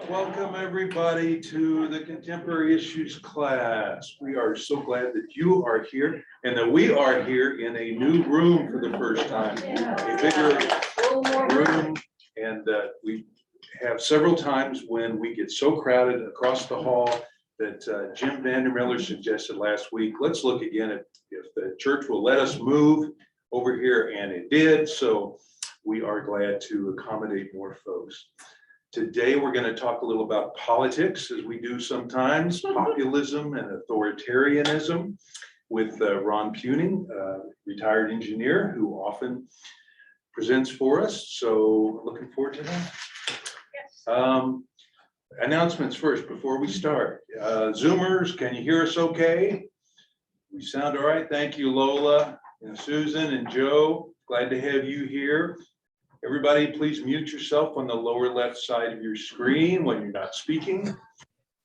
Welcome everybody to the Contemporary Issues class. We are so glad that you are here and that we are here in a new room for the first time, a bigger room. And we have several times when we get so crowded across the hall that Jim Vandermiller suggested last week, let's look again at if the church will let us move over here, and it did. So we are glad to accommodate more folks. Today, we're going to talk a little about politics, as we do sometimes, populism and authoritarianism, with Ron Puning, retired engineer who often presents for us. So looking forward to that. Yes. Announcements first before we start. Zoomers, can you hear us okay? We sound all right. Thank you, Lola and Susan and Joe. Glad to have you here. Everybody, please mute yourself on the lower left side of your screen when you're not speaking.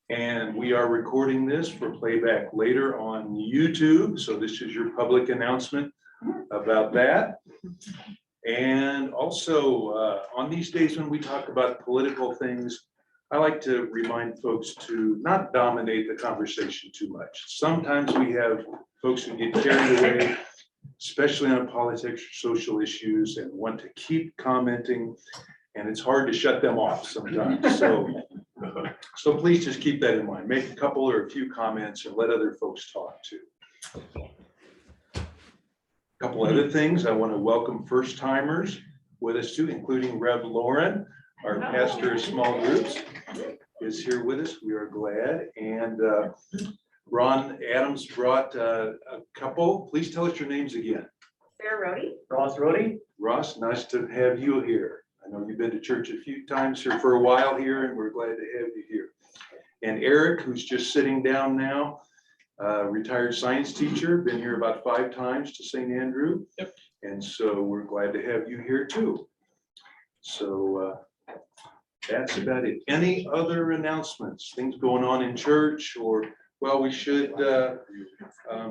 And we are recording this for playback later on YouTube. So this is your public announcement about that. And also on these days when we talk about political things, I like to remind folks to not dominate the conversation too much. Sometimes we have folks who get carried away, especially on politics or social issues, and want to keep commenting, and it's hard to shut them off sometimes. So please just keep that in mind. Make a couple or a few comments and let other folks talk too. A couple other things. I want to welcome first timers with us too, including Rev Lauren, our pastor of small groups, is here with us. We are glad. And Ron Adams brought a couple. Please tell us your names again. Sarah Rhodey. Ross Rhodey. Ross, nice to have you here. I know you've been to church a few times here for a while here, and we're glad to have you here. And Eric, who's just sitting down now, retired science teacher, been here about 5 times to St. Andrew. Yep. And so we're glad to have you here too. So that's about it. Any other announcements, things going on in church? Or, well, we should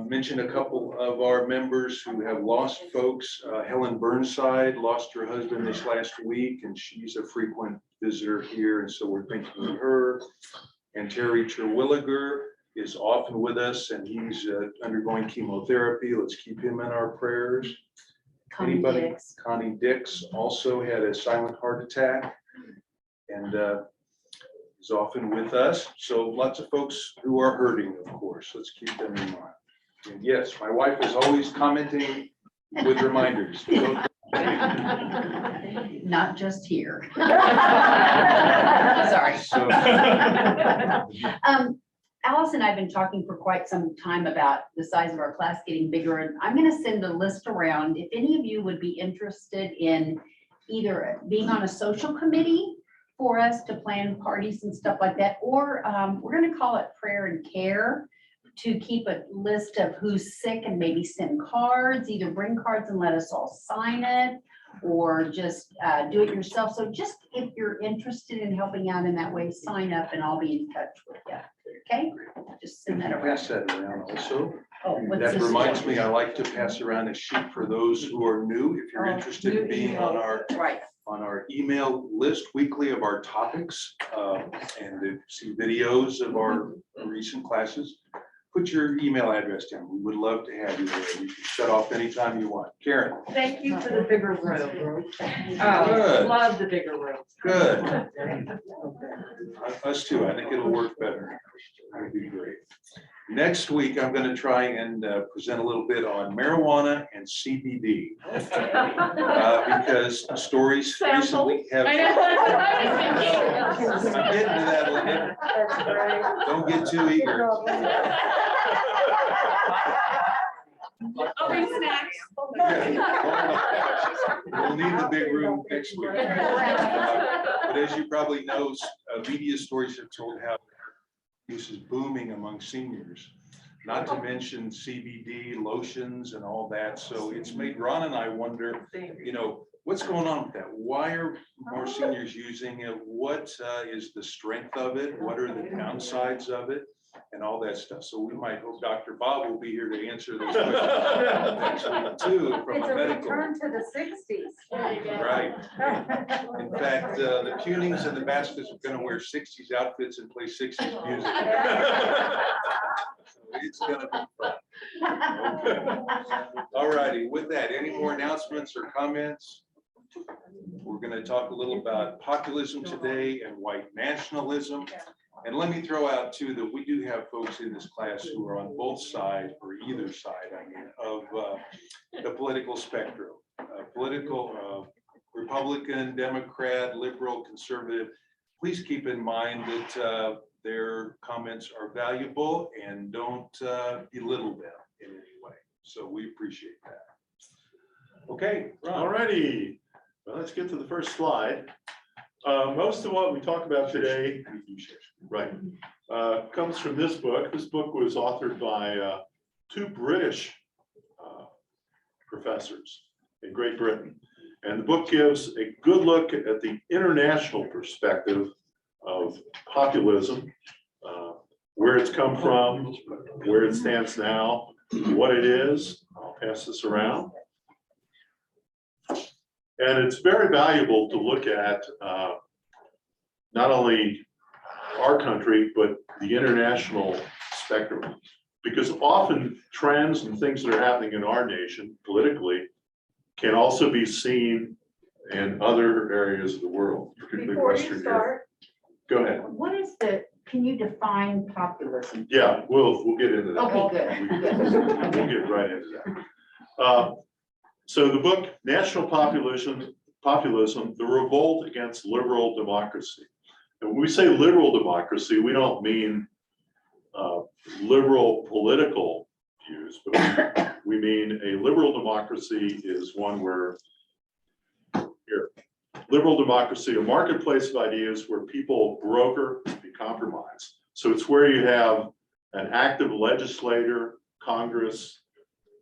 mention a couple of our members who have lost folks. Helen Burnside lost her husband this last week, and she's a frequent visitor here, and so we're thinking of her. And Terry Terwilliger is often with us, and he's undergoing chemotherapy. Let's keep him in our prayers. Anybody? Connie Dix also had a silent heart attack, and is often with us. So lots of folks who are hurting, of course. Let's keep them in mind. And yes, my wife is always commenting with reminders. Not just here. Sorry. So, Alice and I have been talking for quite some time about the size of our class getting bigger, and I'm going to send a list around. If any of you would be interested in either being on a social committee for us to plan parties and stuff like that, or we're going to call it prayer and care, to keep a list of who's sick and maybe send cards, either bring cards and let us all sign it, or just do it yourself. So just if you're interested in helping out in that way, sign up and I'll be in touch with you. Okay, just send that around. pass that around also. Oh, what's That this reminds one? me, I like to pass around a sheet for those who are new. If you're interested in being on our email list weekly of our topics, and to see videos of our recent classes, put your email address down. We would love to have you there. You can shut off anytime you want. Karen. Thank you for the bigger room. Good. Love the bigger room. Good. Us too. I think it'll work better. That'd be great. Next week, I'm going to try and present a little bit on marijuana and CBD, because stories recently have. I know. I'm getting to that a little. Don't get too eager. I'll bring snacks. We'll need the big room next week. But as you probably know, media stories have told how use is booming among seniors, not to mention CBD lotions and all that. So it's made Ron and I wonder, you know, what's going on with that? Why are more seniors using it? What is the strength of it? What are the downsides of it? And all that stuff. So we might hope Dr. Bob will be here to answer those questions next week too, from It's a a medical. return to the 60s. Right. In fact, the Punings and the Baskets are gonna wear sixties outfits and play sixties music. So it's gonna be fun. Okay. All righty, with that, any more announcements or comments? We're gonna talk a little about populism today and white nationalism. And let me throw out too, that we do have folks in this class who are on both sides, or either side, I mean, of the political spectrum. Republican, Democrat, liberal, conservative. Please keep in mind that their comments are valuable and don't belittle them in any way. So we appreciate that. Okay, All Ron. righty, well, let's get to the first slide. Most of what we talk about today, right, comes from this book. This book was authored by two British professors in Great Britain. And the book gives a good look at the international perspective of populism, where it's come from, where it stands now, what it is. I'll pass this around. And it's very valuable to look at not only our country, but the international spectrum. Because often trends and things that are happening in our nation politically can also be seen in other areas of the world, particularly Before you Western Europe. start, Go ahead. What is can you define populism? Yeah, we'll get into that. Okay, good. We'll get right into that. So the book, National Populism, the Revolt Against Liberal Democracy. And when we say liberal democracy, we don't mean liberal political views, but we mean a liberal democracy is one where, liberal democracy, a marketplace of ideas where people broker and compromise. So it's where you have an active legislator, Congress,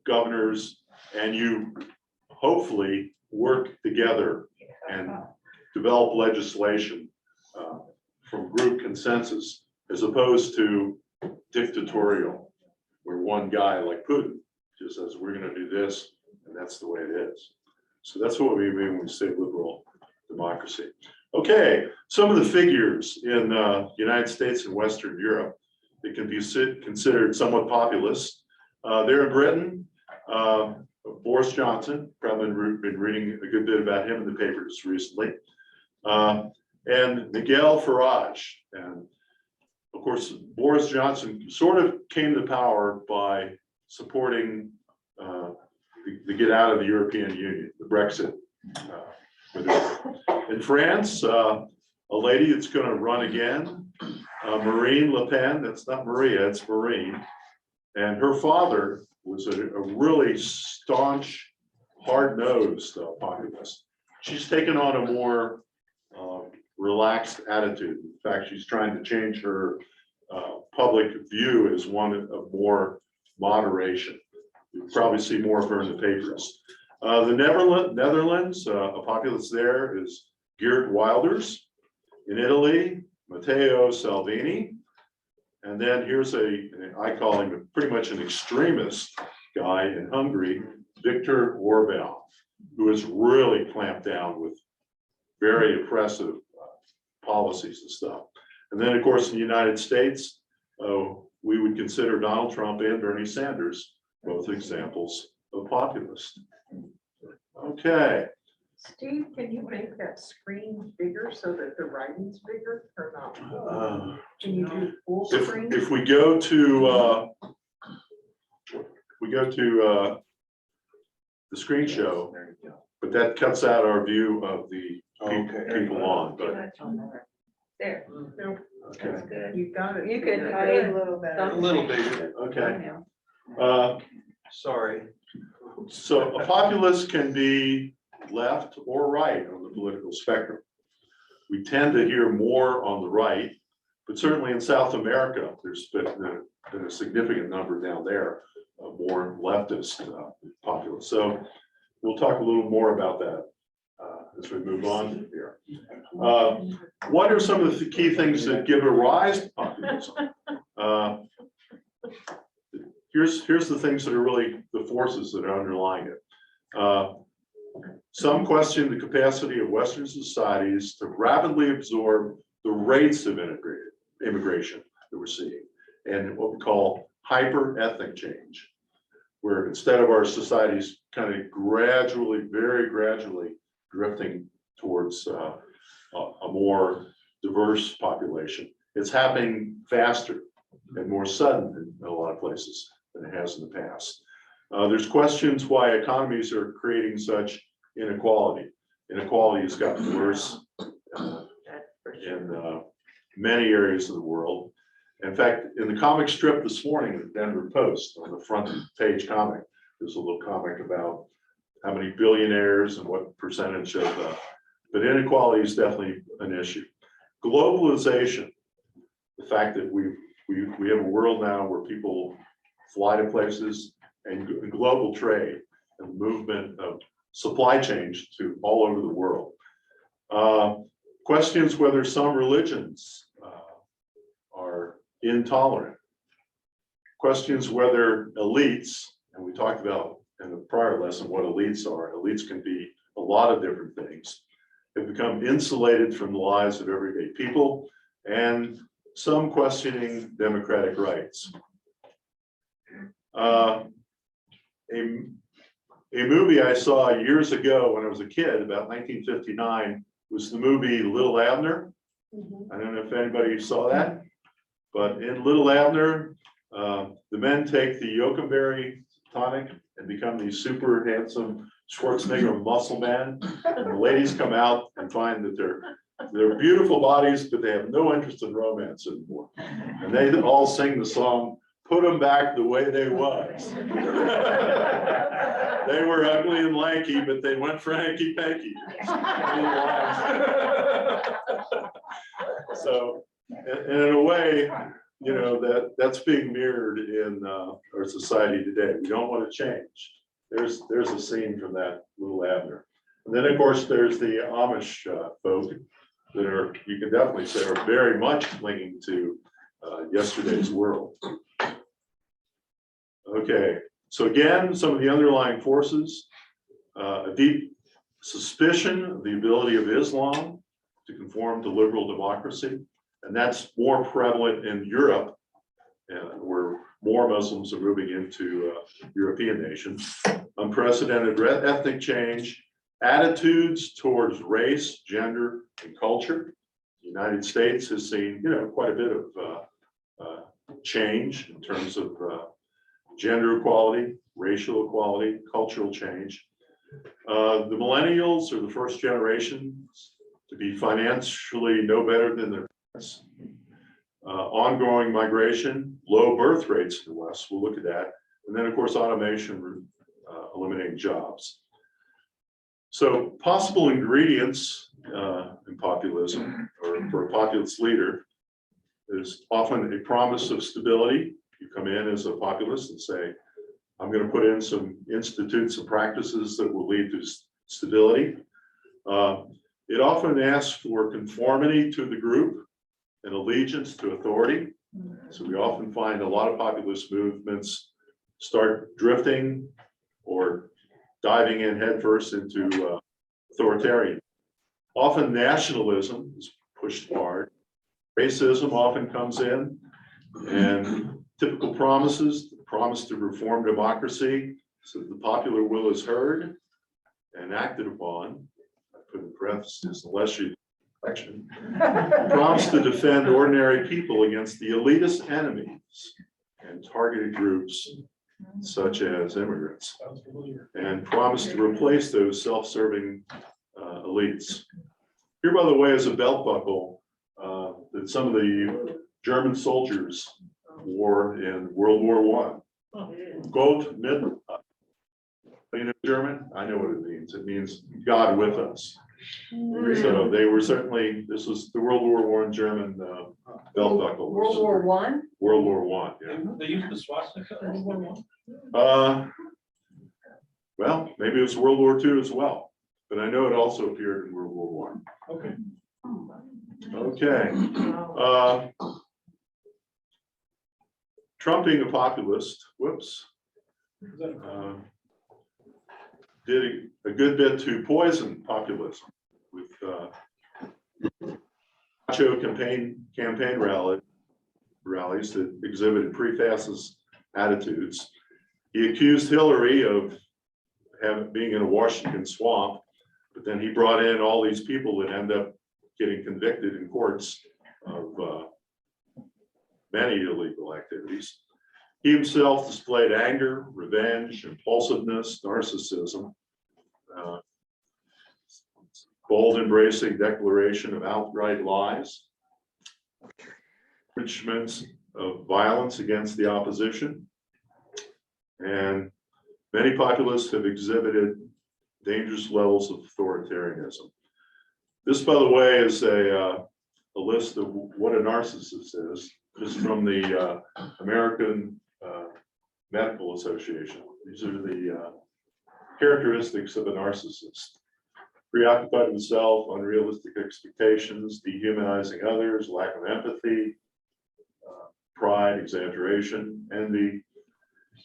governors, and you hopefully work together and develop legislation from group consensus, as opposed to dictatorial, where one guy like Putin just says, we're going to do this, and that's the way it is. So that's what we mean when we say liberal democracy. Okay, some of the figures in the United States and Western Europe that can be considered somewhat populist. There in Britain, Boris Johnson, probably been reading a good bit about him in the papers recently, and Miguel Farage. And of course, Boris Johnson sort of came to power by supporting the get out of the European Union, the Brexit. In France, a lady that's going to run again, Marine Le Pen. That's not Maria, it's Marine. And her father was a really staunch, hard-nosed populist. She's taken on a more relaxed attitude. In fact, she's trying to change her public view as one of more moderation. You'll probably see more of her in the papers. The Netherlands, a populist there is Geert Wilders. In Italy, Matteo Salvini. And then here's I call him pretty much an extremist guy in Hungary, Viktor Orban, who has really clamped down with very oppressive policies and stuff. And then, of course, in the United States, we would consider Donald Trump and Bernie Sanders both examples of populists. Okay. Steve, can you make that screen bigger so that the writing's bigger or not? Can you do full screen? If we go to the screen show, but that cuts out our view of the people on, but There, no, okay. that's good. You got it. You could hide a little bit. A little bit, Okay. sorry. So a populist can be left or right on the political spectrum. We tend to hear more on the right, but certainly in South America, there's been a significant number down there of more leftist populists. So we'll talk a little more about that as we move on here. What are some of the key things that give a rise to populism? Here's the things that are really the forces that are underlying it. Some question the capacity of Western societies to rapidly absorb the rates of immigration that we're seeing, and what we call hyper-ethnic change, where instead of our societies kind of gradually, very gradually drifting towards a more diverse population, it's happening faster and more sudden in a lot of places than it has in the past. There's questions why economies are creating such inequality. Inequality has gotten worse in many areas of the world. In fact, in the comic strip this morning, the Denver Post, on the front page comic, there's a little comic about how many billionaires and what percentage of, but inequality is definitely an issue. Globalization, the fact that we have a world now where people fly to places, and global trade and movement of supply chains to all over the world. Questions whether some religions are intolerant. Questions whether elites, and we talked about in the prior lesson what elites are. Elites can be a lot of different things. Have become insulated from the lives of everyday people, and some questioning democratic rights. A movie I saw years ago when I was a kid, about 1959, was the movie Little Abner. I don't know if anybody saw that, but in Little Abner, the men take the yokumberry tonic and become these super handsome Schwarzenegger muscle men. And the ladies come out and find that they're beautiful bodies, but they have no interest in romance anymore. And they all sing the song, "Put them back the way they was." They were ugly and lanky, but they went for hanky panky. So, and in a way, you know, that's being mirrored in our society today. We don't want to change. There's a scene from that Little Abner. And then, of course, there's the Amish folk that are, you can definitely say, are very much clinging to yesterday's world. Okay, so again, some of the underlying forces, a deep suspicion of the ability of Islam to conform to liberal democracy, and that's more prevalent in Europe, where more Muslims are moving into European nations. Unprecedented ethnic change, attitudes towards race, gender, and culture. The United States has seen, you know, quite a bit of change in terms of gender equality, racial equality, cultural change. The millennials are the first generation to be financially no better than their parents. Ongoing migration, low birth rates in the West, we'll look at that. And then, of course, automation eliminating jobs. So possible ingredients in populism, or for a populist leader, is often a promise of stability. You come in as a populist and say, I'm going to put in some institutes and practices that will lead to stability. It often asks for conformity to the group and allegiance to authority. So we often find a lot of populist movements start drifting or diving in headfirst into authoritarian. Often nationalism is pushed hard. Racism often comes in, and typical promises, the promise to reform democracy so that the popular will is heard and acted upon. I put in parentheses, unless you election. Promise to defend ordinary people against the elitist enemies and targeted groups such as immigrants, and promise to replace those self-serving elites. Here, by the way, is a belt buckle that some of the German soldiers wore in World War I. Gott mit uns. You know German? I know what it means. It means God with us. So they were certainly, this was the World War I German belt buckle. World War One? World War I, yeah. They used the swastika. Well, maybe it was World War II as well, but I know it also appeared in World War I. Okay. Okay. Trump being a populist, whoops. did a good bit to poison populism with macho campaign rallies that exhibited pre-fascist attitudes. He accused Hillary of being in a Washington swamp, but then he brought in all these people that end up getting convicted in courts of many illegal activities. He himself displayed anger, revenge, impulsiveness, narcissism, bold embracing declaration of outright lies, enrichments of violence against the opposition, and many populists have exhibited dangerous levels of authoritarianism. This, by the way, is a list of what a narcissist is. This is from the American Medical Association. These are the characteristics of a narcissist: preoccupied with self, unrealistic expectations, dehumanizing others, lack of empathy, pride, exaggeration, envy,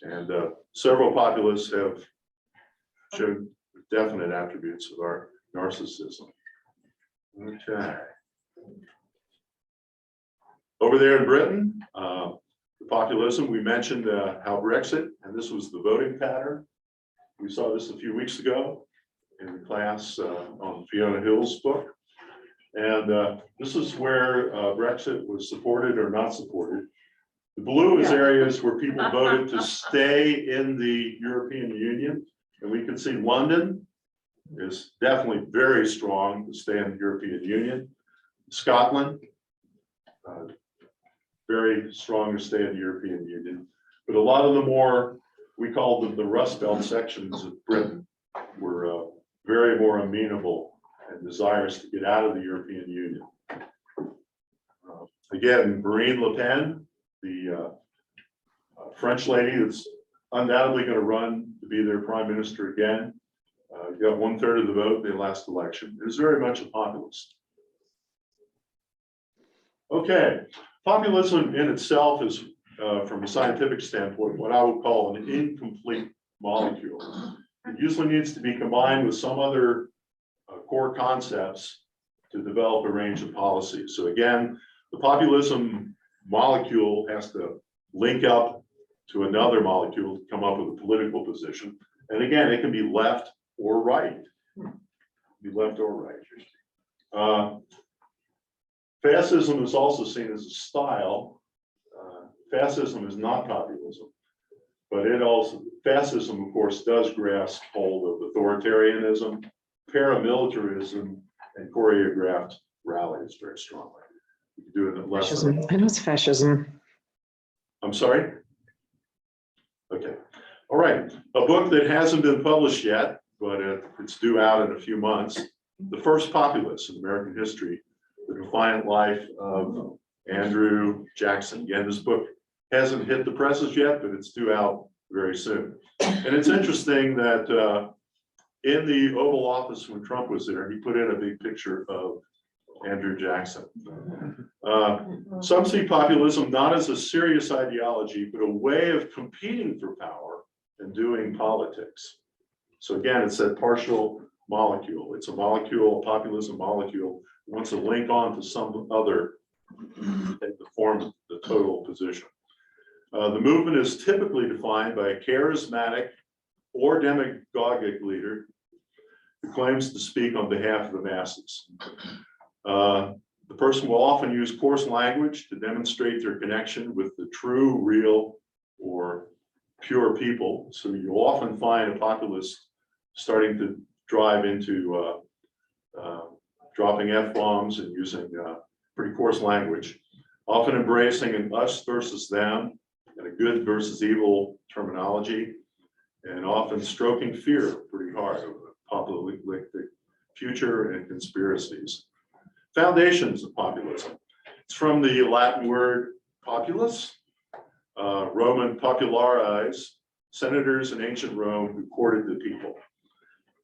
and several populists have shown definite attributes of our narcissism. Okay. Over there in Britain, the populism, we mentioned how Brexit, and this was the voting pattern. We saw this a few weeks ago in the class on Fiona Hill's book. And this is where Brexit was supported or not supported. The blue is areas where people voted to stay in the European Union. And we can see London is definitely very strong to stay in the European Union. Scotland, very strong to stay in the European Union. But a lot of the more, we call them the Rust Belt sections of Britain, were very more amenable and desirous to get out of the European Union. Again, Marine Le Pen, the French lady that's undoubtedly going to run to be their prime minister again, got 1/3 of the vote in the last election. It was very much a populist. Okay, populism in itself is, from a scientific standpoint, what I would call an incomplete molecule. It usually needs to be combined with some other core concepts to develop a range of policies. So again, the populism molecule has to link up to another molecule to come up with a political position. And again, it can be left or right. Be left or right. Fascism is also seen as a style. Fascism is not populism, but fascism, of course, does grasp hold of authoritarianism, paramilitarism, and choreographed rallies very strongly. You can do it in less than. Fascism. I know it's fascism. I'm sorry? Okay. All right. A book that hasn't been published yet, but it's due out in a few months. The First Populists in American History, The Defiant Life of Andrew Jackson. Again, this book hasn't hit the presses yet, but it's due out very soon. And it's interesting that in the Oval Office when Trump was there, he put in a big picture of Andrew Jackson. Some see populism not as a serious ideology, but a way of competing for power and doing politics. So again, it's that partial molecule. It's a molecule, a populism molecule, wants to link on to some other and to form the total position. The movement is typically defined by a charismatic or demagogic leader who claims to speak on behalf of the masses. The person will often use coarse language to demonstrate their connection with the true, real, or pure people. So you'll often find a populist starting to drive into dropping F-bombs and using pretty coarse language, often embracing an us versus them and a good versus evil terminology, and often stroking fear pretty hard over populistic future and conspiracies. Foundations of populism. It's from the Latin word populus, Roman populares, senators in ancient Rome who courted the people.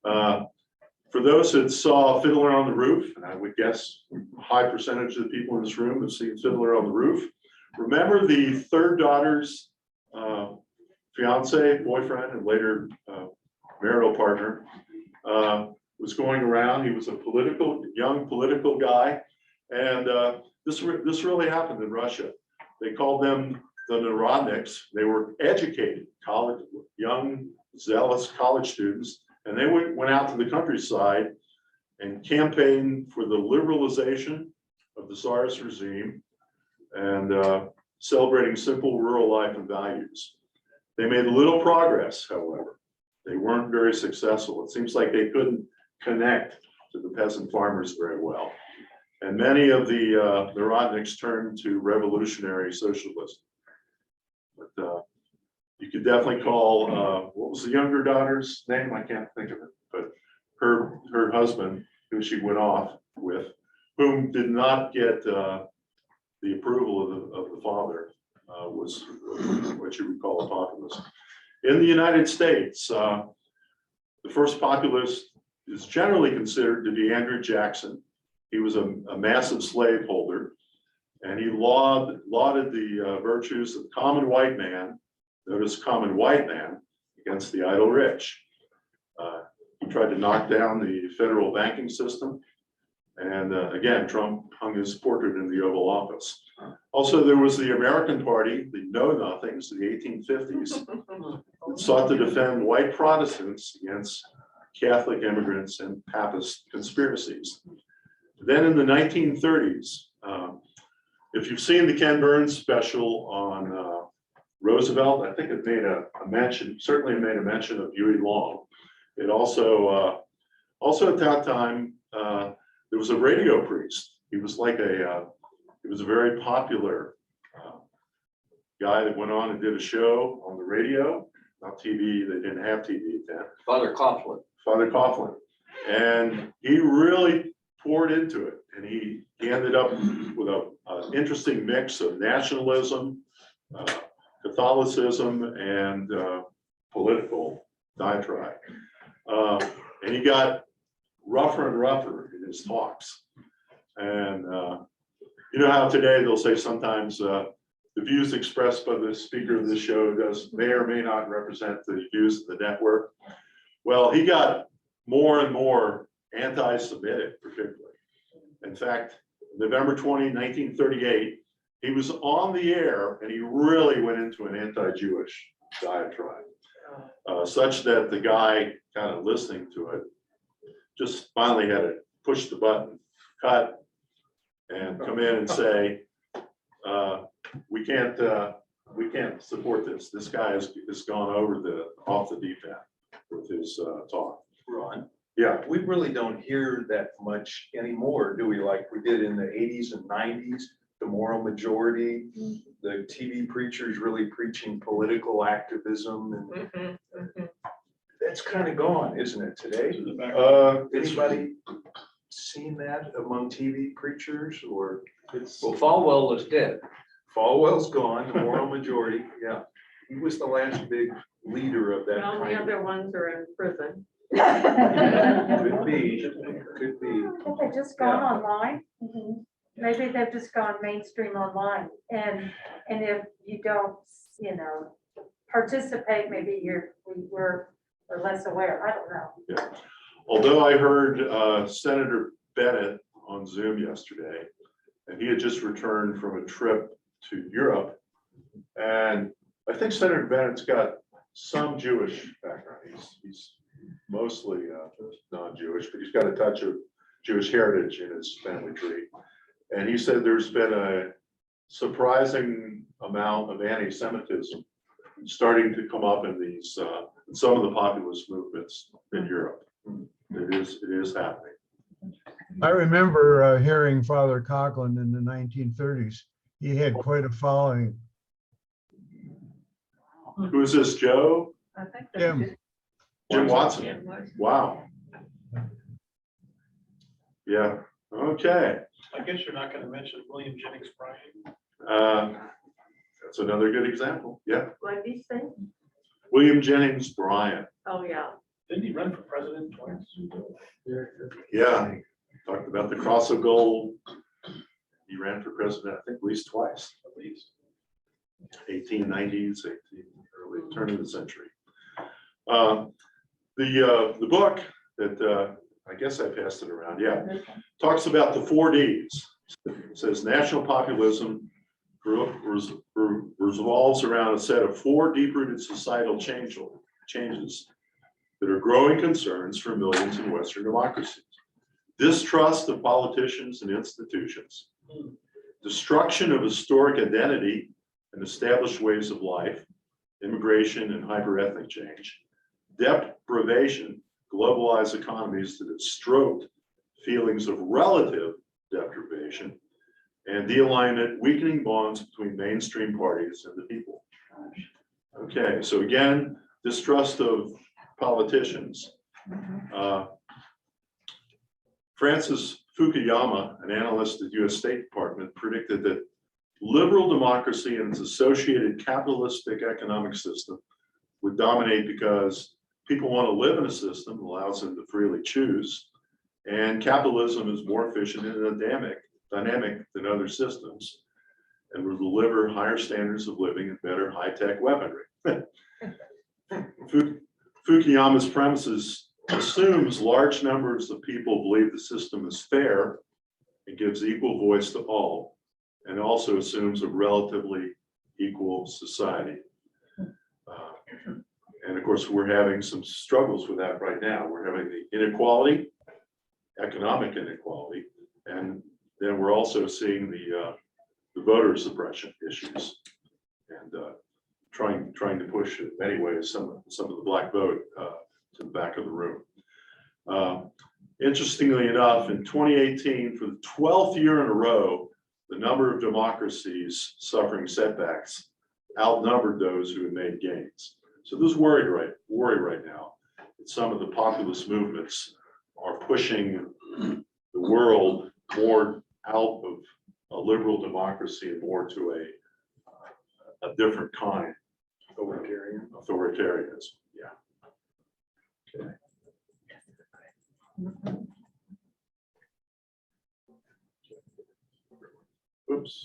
For those that saw Fiddler on the Roof, and I would guess a high percentage of the people in this room have seen Fiddler on the Roof, remember the third daughter's fiance, boyfriend, and later marital partner, was going around. He was a young political guy. And this really happened in Russia. They called them the Narodniks. They were educated, young, zealous college students. And they went out to the countryside and campaigned for the liberalization of the Tsarist regime and celebrating simple rural life and values. They made little progress, however. They weren't very successful. It seems like they couldn't connect to the peasant farmers very well. And many of the Narodniks turned to revolutionary socialism. But you could definitely call, what was the younger daughter's name? I can't think of it, but her husband, who she went off with, whom did not get the approval of the father, was what you would call a populist. In the United States, the first populist is generally considered to be Andrew Jackson. He was a massive slaveholder, and he lauded the virtues of the common white man, notice common white man, against the idle rich. He tried to knock down the federal banking system. And again, Trump hung his portrait in the Oval Office. Also, there was the American Party, the Know-Nothings, the 1850s, that sought to defend white Protestants against Catholic immigrants and Papist conspiracies. Then in the 1930s, if you've seen the Ken Burns special on Roosevelt, I think it made a mention, certainly made a mention of Huey Long. It also at that time, there was a radio priest. He was like he was a very popular guy that went on and did a show on the radio, not TV. They didn't have TV then. Father Coughlin. Father Coughlin. And he really poured into it. And he ended up with an interesting mix of nationalism, Catholicism, and political diatribe. And he got rougher and rougher in his talks. And you know how today they'll say sometimes the views expressed by the speaker of the show may or may not represent the views of the network. Well, he got more and more anti-Semitic, particularly. In fact, November 20, 1938, he was on the air and he really went into an anti-Jewish diatribe, such that the guy kind of listening to it just finally had to push the button, cut, and come in and say, we can't support this. This guy has gone off the deep end with his talk. Ron, Yeah, we really don't hear that much anymore, do we? Like we did in the 80s and 90s, the moral majority, the TV preachers really preaching political activism, and that's kind of gone, isn't it, today? Anybody seen that among TV preachers, or it's? Well, Falwell is dead. Falwell's gone, the moral majority, yeah. He was the last big leader of that All the kind. other ones are in prison. Could be. Have they just gone online? Maybe they've just gone mainstream online, and if you don't, participate, maybe we're less aware. I don't know. yeah. Although I heard Senator Bennett on Zoom yesterday, and he had just returned from a trip to Europe. And I think Senator Bennett's got some Jewish background. He's mostly non-Jewish, but he's got a touch of Jewish heritage in his family tree. And he said there's been a surprising amount of anti-Semitism starting to come up in these in some of the populist movements in Europe. It is happening. I remember hearing Father Coughlin in the 1930s. He had quite a following. Who is this, Joe? I think Jim. Jim Watson. Wow. Yeah, okay. I guess you're not gonna mention William Jennings Bryan. That's another good example. Yeah, What did he say? William Jennings Bryan. Oh, yeah. Didn't he run for president twice? Yeah, talked about the cross of gold. He ran for president, I think, at least twice. At least. 1890s, early turn of the century. The book that I guess I passed it around, yeah, talks about the 4Ds. It says national populism revolves around a set of 4 deep-rooted societal changes that are growing concerns for millions in Western democracies. Distrust of politicians and institutions, destruction of historic identity and established ways of life, immigration and hyper-ethnic change, deprivation, globalized economies that have stroked feelings of relative deprivation, and de-alignment, weakening bonds between mainstream parties and the people. Okay, so again, distrust of politicians. Francis Fukuyama, an analyst at US State Department, predicted that liberal democracy and its associated capitalistic economic system would dominate because people want to live in a system that allows them to freely choose, and capitalism is more efficient and dynamic than other systems, and will deliver higher standards of living and better high-tech weaponry. Fukuyama's premises assumes large numbers of people believe the system is fair and gives equal voice to all, and also assumes a relatively equal society. And of course, we're having some struggles with that right now. We're having the inequality, economic inequality, and then we're also seeing the voter suppression issues, and trying to push in many ways some of the black vote to the back of the room. Interestingly enough, in 2018, for the 12th year in a row, the number of democracies suffering setbacks outnumbered those who had made gains. So there's worry right now that some of the populist movements are pushing the world more out of a liberal democracy and more to a different kind. Authoritarianism, yeah. Okay. Oops.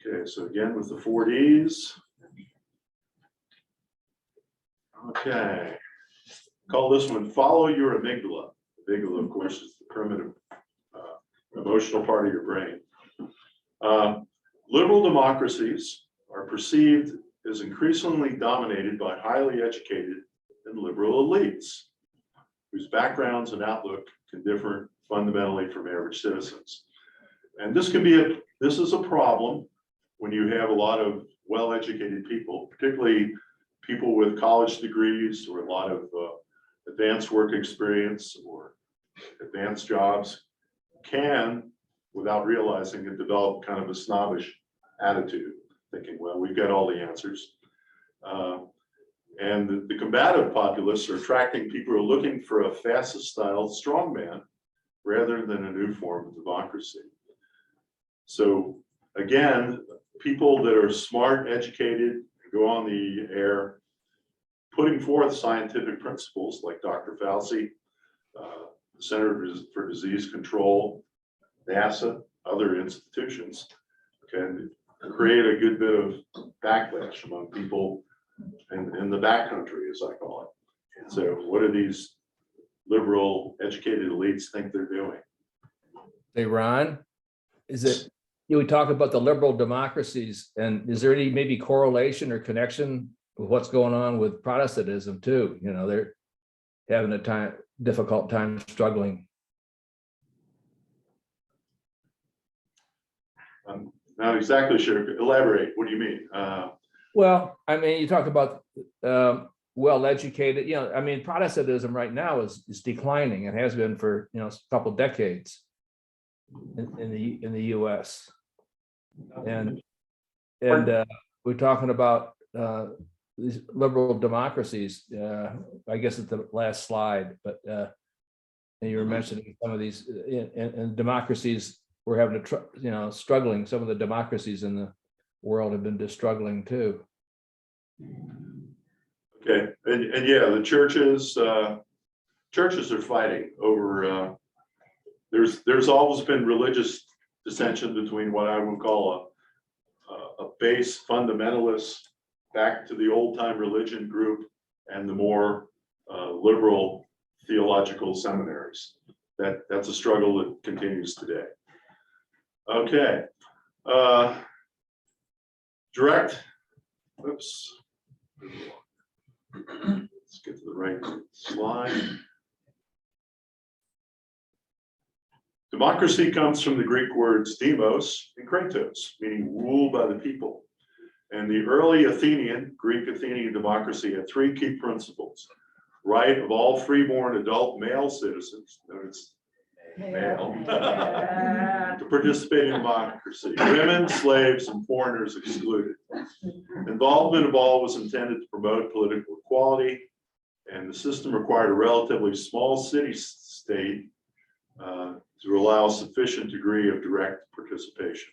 Okay, so again with the 4Ds. Okay. Call this one follow your amygdala. The amygdala, of course, is the primitive emotional part of your brain. Liberal democracies are perceived as increasingly dominated by highly educated and liberal elites, whose backgrounds and outlook can differ fundamentally from average citizens. And this is a problem when you have a lot of well-educated people, particularly people with college degrees or a lot of advanced work experience or advanced jobs, can, without realizing it, develop kind of a snobbish attitude, thinking, well, we've got all the answers. And the combative populists are attracting people who are looking for a fascist-style strongman rather than a new form of democracy. So again, people that are smart, educated, go on the air, putting forth scientific principles like Dr. Fauci, the Center for Disease Control, NASA, other institutions, can create a good bit of backlash among people in the backcountry, as I call it. And so what do these liberal educated elites think they're doing? Hey, Ron, we talk about the liberal democracies, and is there any maybe correlation or connection with what's going on with Protestantism too? You know, they're having a difficult time struggling. I'm not exactly sure. Elaborate. What do you mean? Well, I mean, you talk about well-educated, I mean, Protestantism right now is declining. It has been for, a couple decades in the US. And we're talking about these liberal democracies. I guess it's the last slide, but and you were mentioning some of these and democracies we're having to, struggling. Some of the democracies in the world have been just struggling too. Okay, and yeah, the churches are fighting over. There's always been religious dissension between what I would call a base fundamentalist back to the old time religion group and the more liberal theological seminaries. That's a struggle that continues today. Okay. Direct, oops. Let's get to the right slide. Democracy comes from the Greek words demos and kratos, meaning rule by the people. And the early Greek Athenian democracy had three key principles. Right of all freeborn adult male citizens, notice male, to participate in democracy. Women, slaves, and foreigners excluded. Involvement of all was intended to promote political equality, and the system required a relatively small city-state to allow sufficient degree of direct participation.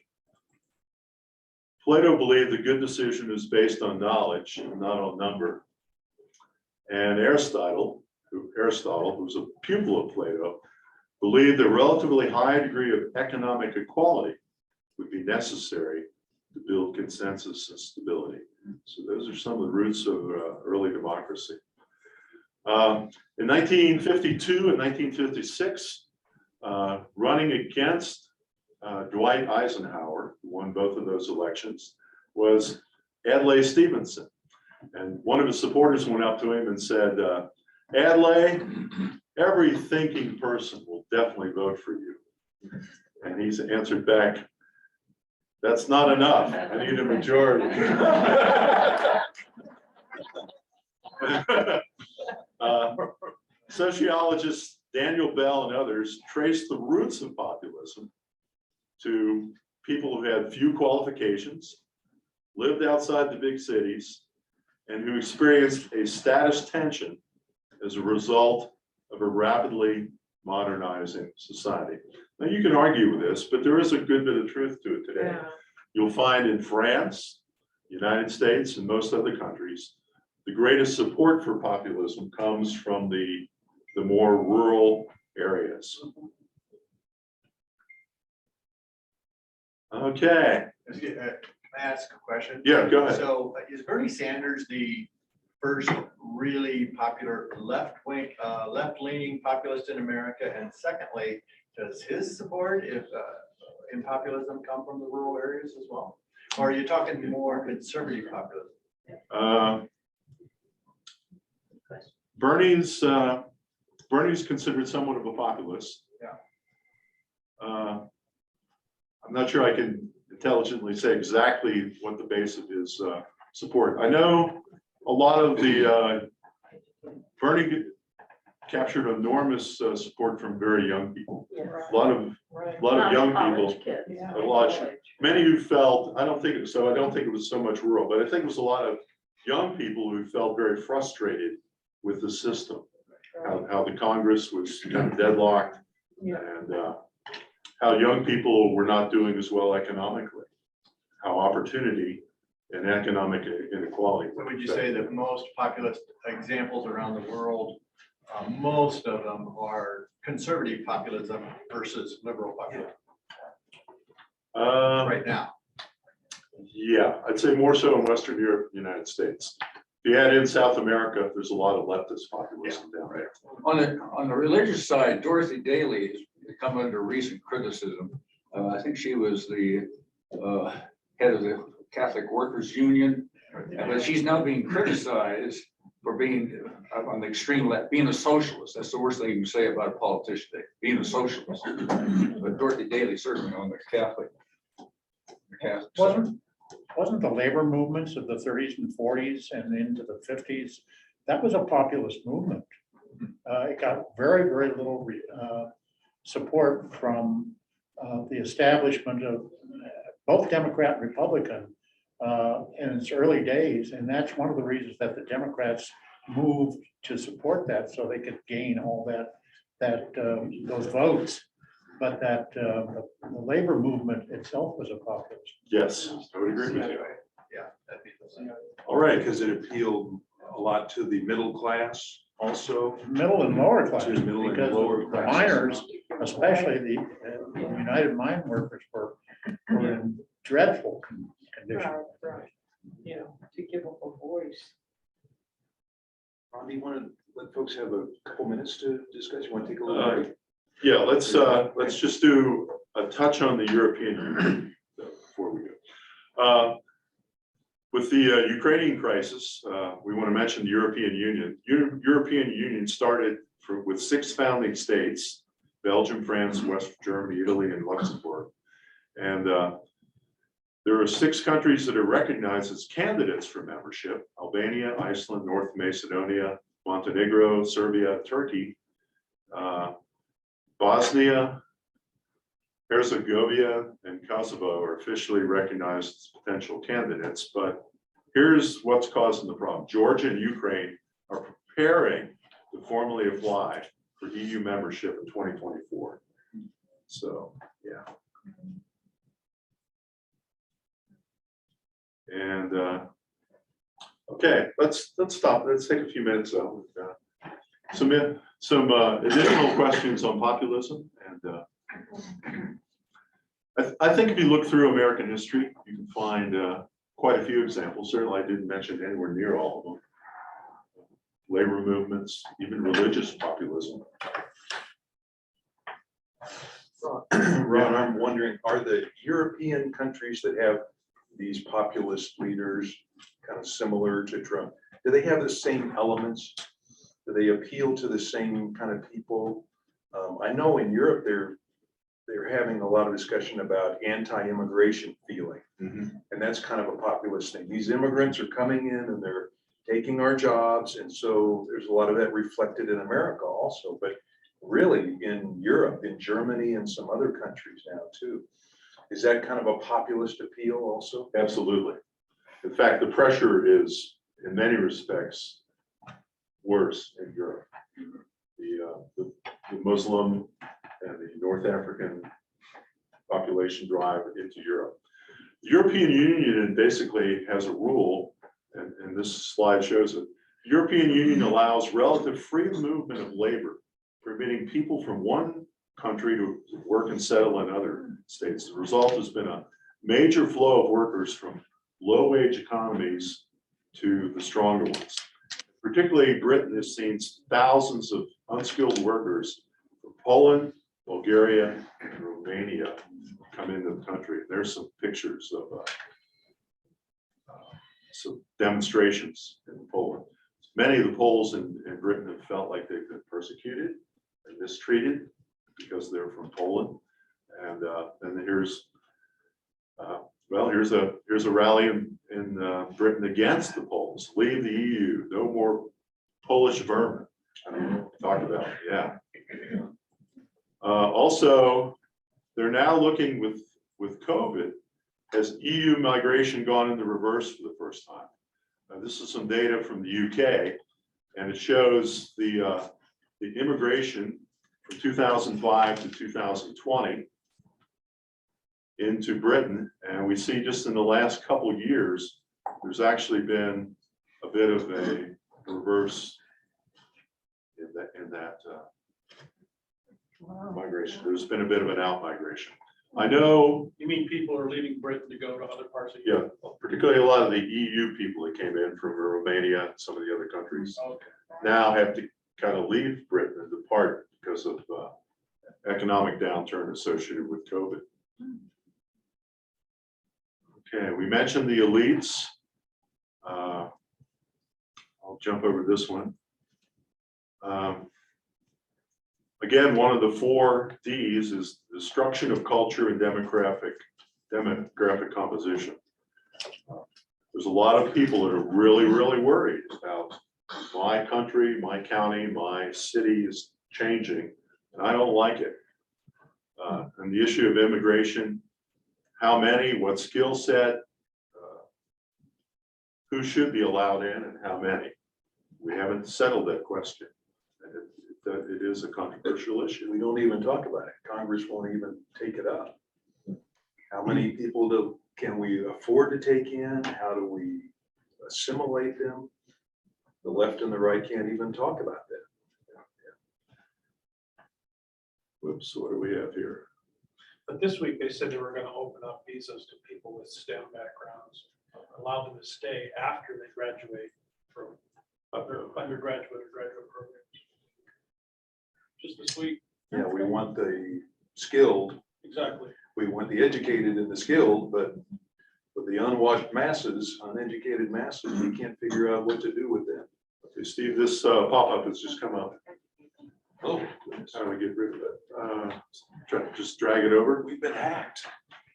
Plato believed the good decision is based on knowledge, not on number. And Aristotle, who's a pupil of Plato, believed a relatively high degree of economic equality would be necessary to build consensus and stability. So those are some of the roots of early democracy. In 1952 and 1956, running against Dwight Eisenhower, who won both of those elections, was Adlai Stevenson. And one of his supporters went up to him and said, Adlai, every thinking person will definitely vote for you. And he's answered back, that's not enough. I need a majority. Sociologists Daniel Bell and others traced the roots of populism to people who had few qualifications, lived outside the big cities, and who experienced a status tension as a result of a rapidly modernizing society. Now you can argue with this, but there is a good bit of truth to it today. Yeah. You'll find in France, United States, and most other countries, the greatest support for populism comes from the more rural areas. Okay. Can I ask a question? Yeah, go ahead. So is Bernie Sanders the first really popular left-leaning populist in America? And secondly, does his support in populism come from the rural areas as well? Or are you talking more conservative populism? Bernie's considered somewhat of a populist. Yeah. I'm not sure I can intelligently say exactly what the base of his support. I know a lot of the Bernie captured enormous support from very young people. A lot of young people, many who felt, I don't think it was so much rural, but I think it was a lot of young people who felt very frustrated with the system, how the Congress was kind of deadlocked, and how young people were not doing as well economically, how opportunity and economic inequality. So would you say that most populist examples around the world, most of them are conservative populism versus liberal populism right now? Yeah, I'd say more so in Western Europe, United States. If you add in South America, there's a lot of leftist populism down there. On the religious side, Dorothy Daley has come under recent criticism. I think she was the head of the Catholic Workers Union, but she's now being criticized for being on the extreme left, being a socialist. That's the worst thing you can say about a politician today, being a socialist. But Dorothy Daley certainly on the Catholic side. Wasn't the labor movements of the 30s and 40s and into the 50s, that was a populist movement. It got very, very little support from the establishment of both Democrat and Republican in its early days. And that's one of the reasons that the Democrats moved to support that, so they could gain all those votes. But that the labor movement itself was a populist. Yes, I would agree with you. Yeah, that'd be the same. All right, Because it appealed a lot to the middle class also. Middle and lower class, To middle and because lower the classes. miners, especially the United Mine Workers, were in dreadful condition. Right, to give a whole choice. Ron, do you want to let folks have a couple minutes to discuss? You want to take a little break? Yeah, let's just do a touch on the European Union before we go. With the Ukrainian crisis, we want to mention the European Union. European Union started with 6 founding states: Belgium, France, West Germany, Italy, and Luxembourg. And there are 6 countries that are recognized as candidates for membership: Albania, Iceland, North Macedonia, Montenegro, Serbia, Turkey, Bosnia, Herzegovina, and Kosovo are officially recognized as potential candidates. But here's what's causing the problem. Georgia and Ukraine are preparing to formally apply for EU membership in 2024. So, yeah. And okay, let's stop. Let's take a few minutes. Some additional questions on populism, and I think if you look through American history, you can find quite a few examples. Certainly, I didn't mention anywhere near all of them. Labor movements, even religious populism. Ron, I'm wondering, are the European countries that have these populist leaders kind of similar to Trump? Do they have the same elements? Do they appeal to the same kind of people? I know in Europe, they're having a lot of discussion about anti-immigration feeling. And that's kind of a populist thing. These immigrants are coming in and they're taking our jobs. And so there's a lot of that reflected in America also, but really in Europe, in Germany and some other countries now too. Is that kind of a populist appeal also? Absolutely. In fact, the pressure is in many respects worse in Europe. The Muslim and the North African population drive into Europe. The European Union basically has a rule, and this slide shows it. The European Union allows relative free movement of labor, permitting people from one country to work and settle in other states. The result has been a major flow of workers from low-wage economies to the stronger ones. Particularly Britain has seen thousands of unskilled workers from Poland, Bulgaria, and Romania come into the country. There's some pictures of some demonstrations in Poland. Many of the Poles in Britain have felt like they've been persecuted and mistreated because they're from Poland. And here's a rally in Britain against the Poles. Leave the EU. No more Polish vermin. I mean, talk about it. Yeah. Also, they're now looking with COVID. Has EU migration gone into reverse for the first time? This is some data from the UK, and it shows the immigration from 2005 to 2020 into Britain, and we see just in the last couple of years, there's actually been a bit of a reverse in that migration. There's been a bit of an out-migration. I know. You mean people are leaving Britain to go to other parts of Europe? Yeah, particularly a lot of the EU people that came in from Romania and some of the other countries now have to kind of leave Britain and depart because of economic downturn associated with COVID. Okay, we mentioned the elites. I'll jump over this one. Again, one of the 4 Ds is destruction of culture and demographic composition. There's a lot of people that are really, really worried about my country, my county, my city is changing, and I don't like it. And the issue of immigration, how many, what skill set, who should be allowed in and how many. We haven't settled that question. And it is a controversial issue. We don't even talk about it. Congress won't even take it up. How many people can we afford to take in? How do we assimilate them? The left and the right can't even talk about that. Whoops, what do we have here? But this week they said they were going to open up visas to people with STEM backgrounds, allow them to stay after they graduate from undergraduate or graduate programs. Just this week, Yeah, we want the skilled, exactly. we want the educated and the skilled, but with the unwashed masses, uneducated masses, we can't figure out what to do with them. Okay, Steve, this pop-up has just come up. Oh, How do we get rid of it? Just drag it over. we've been hacked.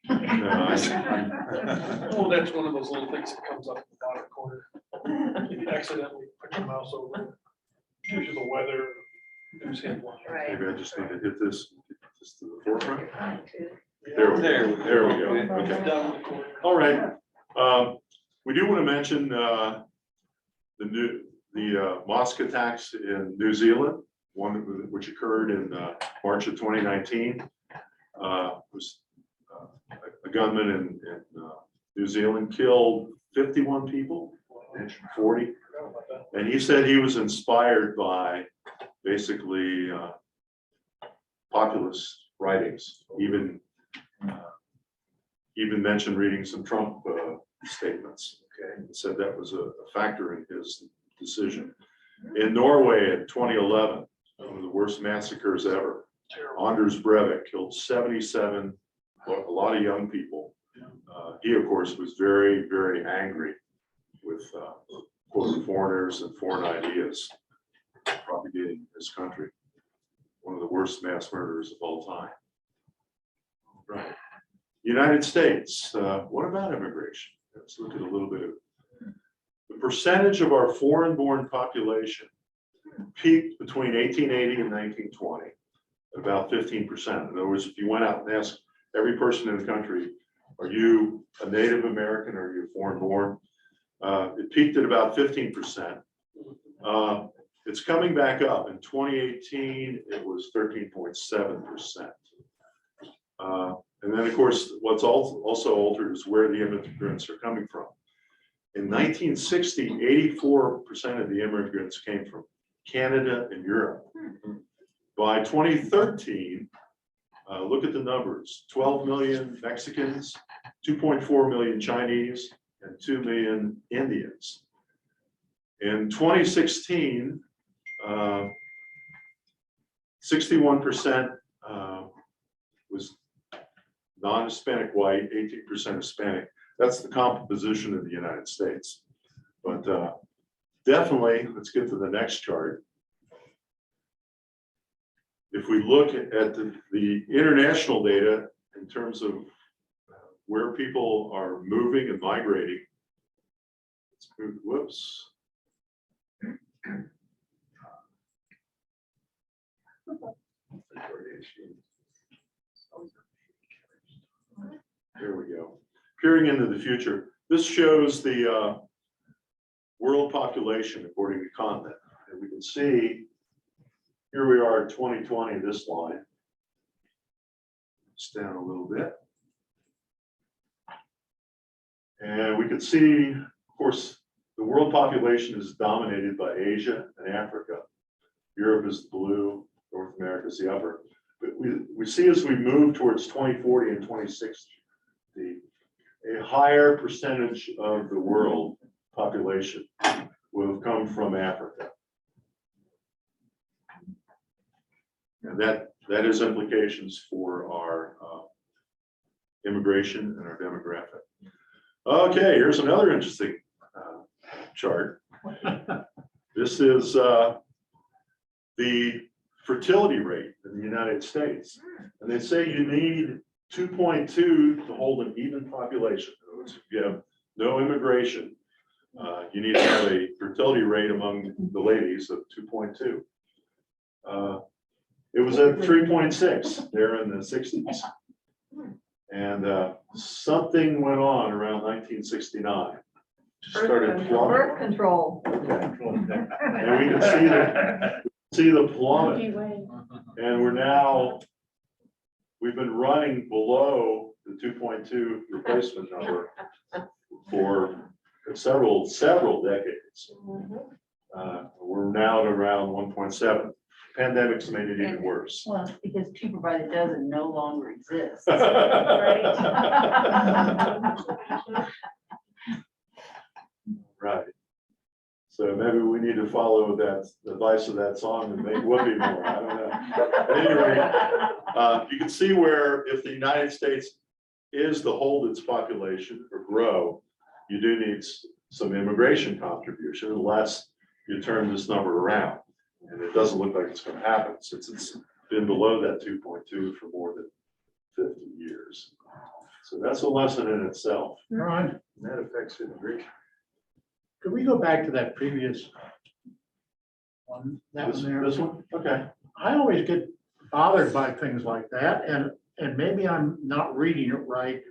No, I- Oh, that's one of those little things that comes up in the bottom corner. If you accidentally put your mouse over, it, gives you the weather, news headline. Right. Maybe I just need to hit this to the forefront. There There we go. Okay. Down in the corner. All right. We do want to mention the mosque attacks in New Zealand, one which occurred in March of 2019. Was a gunman in New Zealand killed 51 people, 40. And he said he was inspired by basically populist writings, even mentioned reading some Trump statements. Okay, he said that was a factor in his decision. In Norway in 2011, one of the worst massacres ever. Anders Breivik killed 77, a lot of young people. He, of course, was very, very angry with quote, foreigners and foreign ideas propagating his country. One of the worst mass murderers of all time. Right. United States, what about immigration? Let's look at a little bit of the percentage of our foreign-born population peaked between 1880 and 1920 at about 15%. In other words, if you went out and asked every person in the country, are you a Native American or are you foreign-born? It peaked at about 15%. It's coming back up. In 2018, it was 13.7%. And then, of course, what's also altered is where the immigrants are coming from. In 1960, 84% of the immigrants came from Canada and Europe. By 2013, look at the numbers, 12 million Mexicans, 2.4 million Chinese, and 2 million Indians. In 2016, 61% was non-Hispanic white, 18% Hispanic. That's the composition of the United States. But definitely, let's get to the next chart. If we look at the international data in terms of where people are moving and migrating, let's move, whoops. There we go. Peering into the future, this shows the world population according to continent. And we can see, here we are in 2020, this line. It's down a little bit. And we can see, of course, the world population is dominated by Asia and Africa. Europe is the blue, North America is the upper. But we see as we move towards 2040 and 2060, a higher percentage of the world population will have come from Africa. And that has implications for our immigration and our demographic. Okay, here's another interesting chart. This is the fertility rate in the United States. And they say you need 2.2 to hold an even population. In other words, if you have no immigration, you need to have a fertility rate among the ladies of 2.2. It was at 3.6 there in the 60s. And something went on around 1969. Just started plummeting. Birth control. And we can see the plummet. And we've been running below the 2.2 replacement number for several decades. We're now at around 1.7. Pandemics made it even worse. Well, it's because two provided dozen no longer exists. Right. So maybe we need to follow that advice of that song and make Whoopi more. I don't know. At any rate, you can see where if the United States is to hold its population or grow, you do need some immigration contribution unless you turn this number around. And it doesn't look like it's going to happen since it's been below that 2.2 for more than 50 years. So that's a lesson in itself. Ron, And that affects immigration. could we go back to that previous one? That This one there? this one? Okay. I always get bothered by things like that, and maybe I'm not reading it right.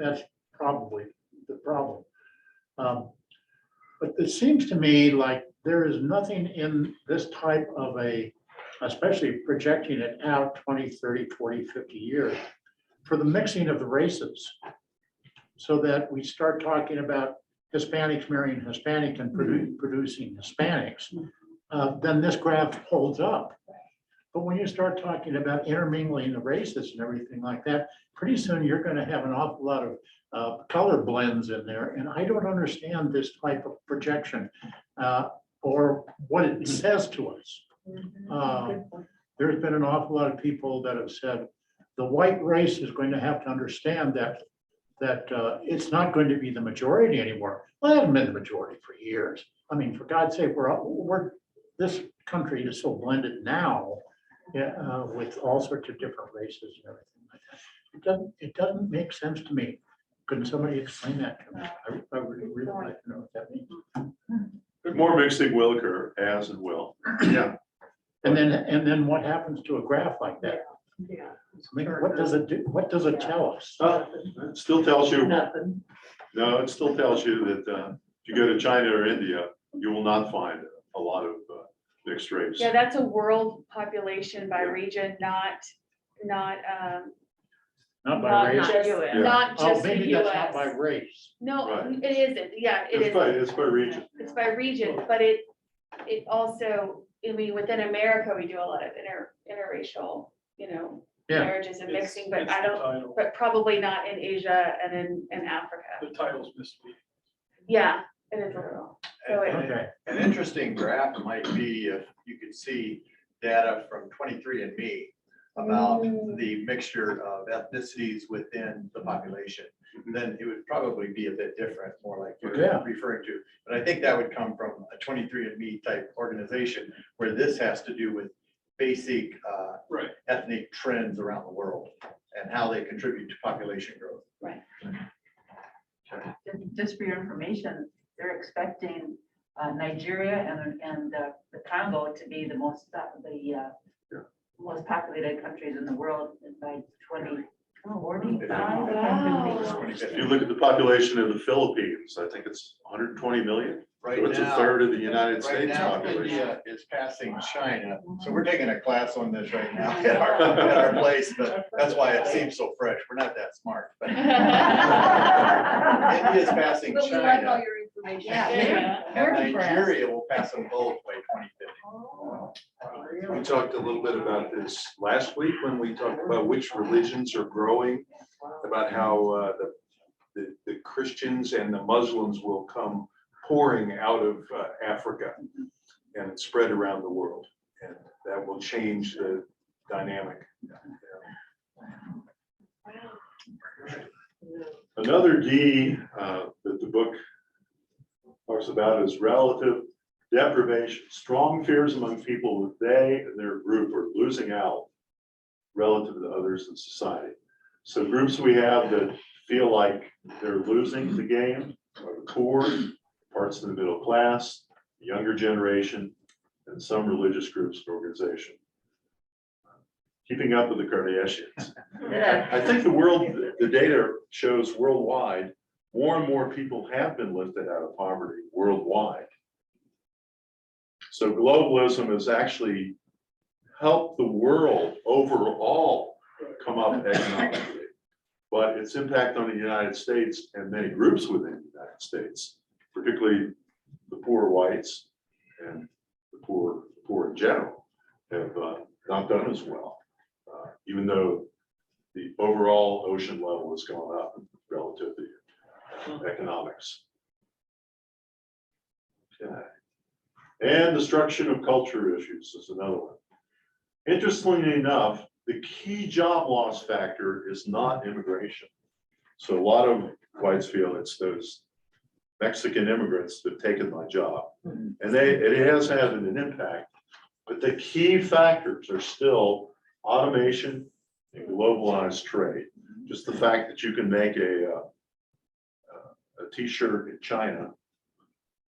That's probably the problem. But it seems to me like there is nothing in this type of especially projecting it out 20, 30, 40, 50 years, for the mixing of the races. So that we start talking about Hispanics marrying Hispanic and producing Hispanics, then this graph holds up. But when you start talking about intermingling the races and everything like that, pretty soon you're going to have an awful lot of color blends in there. And I don't understand this type of projection or what it says to us. There's been an awful lot of people that have said the white race is going to have to understand that it's not going to be the majority anymore. Well, it hasn't been the majority for years. I mean, for God's sake, this country is so blended now, with all sorts of different races and everything like that. It doesn't make sense to me. Couldn't somebody explain that to me? I would really like to know what that means. More mixing will occur, as and will. Yeah. And then what happens to a graph like that? Yeah. I mean, what does it do? What does it tell us? It still tells you, Nothing. no, it still tells you that if you go to China or India, you will not find a lot of mixed race. Yeah, that's a world population by region, not Not by not race? just, Yeah. not Oh, just the maybe that's not by US. race. No, Right. it isn't. Yeah, it is. It's by region. It's by region, but it also, I mean, within America, we do a lot of interracial, Yeah. marriages and It's- mixing, but it's I the don't, title. but probably not in Asia and in Africa. The title's misleading. Yeah, it is a little. So it, Okay. An interesting graph might be if you could see data from 23andMe about the mixture of ethnicities within the population. Then it would probably be a bit different, more like you're Yeah. referring to. But I think that would come from a 23andMe type organization where this has to do with basic Right. ethnic trends around the world and how they contribute to population growth. Just for your information, they're expecting Nigeria and the Congo to be the most populated countries in the world by 2045. Wow. If you look at the population of the Philippines, I think it's 120 million. Right So it's a now- third of the United Right States now, population. India is passing China, so we're taking a class on this right now at our place, but that's why it seems so fresh. We're not that smart, but India's passing But we like all China, your information. Yeah. and Nigeria will pass them both by 2050. We talked a little bit about this last week when we talked about which religions are growing, about how the Christians and the Muslims will come pouring out of Africa and spread around the world. And that will change the dynamic. Another D that the book talks about is relative deprivation. Strong fears among people that they and their group are losing out relative to others in society. So groups we have that feel like they're losing the game are the poor, parts of the middle class, the younger generation, and some religious groups and organizations. Keeping up with the Kardashians. I think the data shows worldwide, more and more people have been lifted out of poverty worldwide. So globalism has actually helped the world overall come up economically. But its impact on the United States and many groups within the United States, particularly the poor whites and the poor in general, have not done as well. Even though the overall ocean level has gone up relative to economics. Okay. And destruction of culture issues is another one. Interestingly enough, the key job loss factor is not immigration. So a lot of whites feel it's those Mexican immigrants that have taken my job. And it has had an impact, but the key factors are still automation and globalized trade. Just the fact that you can make a t-shirt in China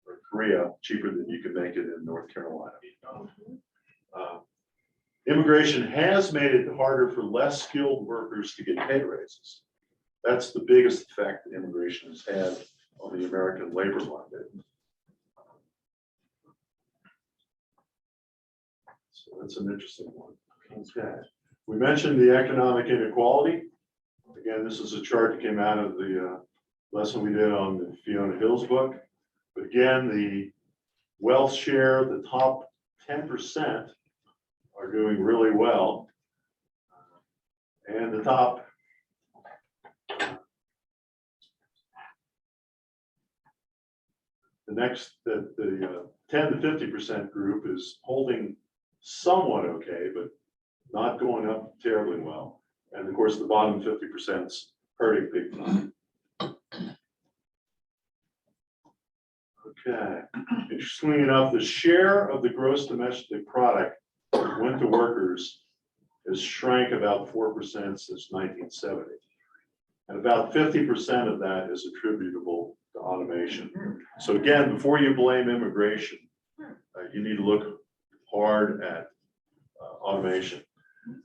or Korea cheaper than you can make it in North Carolina. Immigration has made it harder for less skilled workers to get pay raises. That's the biggest effect that immigration has had on the American labor market. So that's an interesting one. Okay. We mentioned the economic inequality. Again, this is a chart that came out of the lesson we did on the Fiona Hill's book. But again, the wealth share, the top 10% are doing really well. And the top the 10 to 50% group is holding somewhat okay, but not going up terribly well. And of course, the bottom 50% is hurting big time. Okay. Interestingly enough, the share of the gross domestic product that went to workers has shrank about 4% since 1970. And about 50% of that is attributable to automation. So again, before you blame immigration, you need to look hard at automation.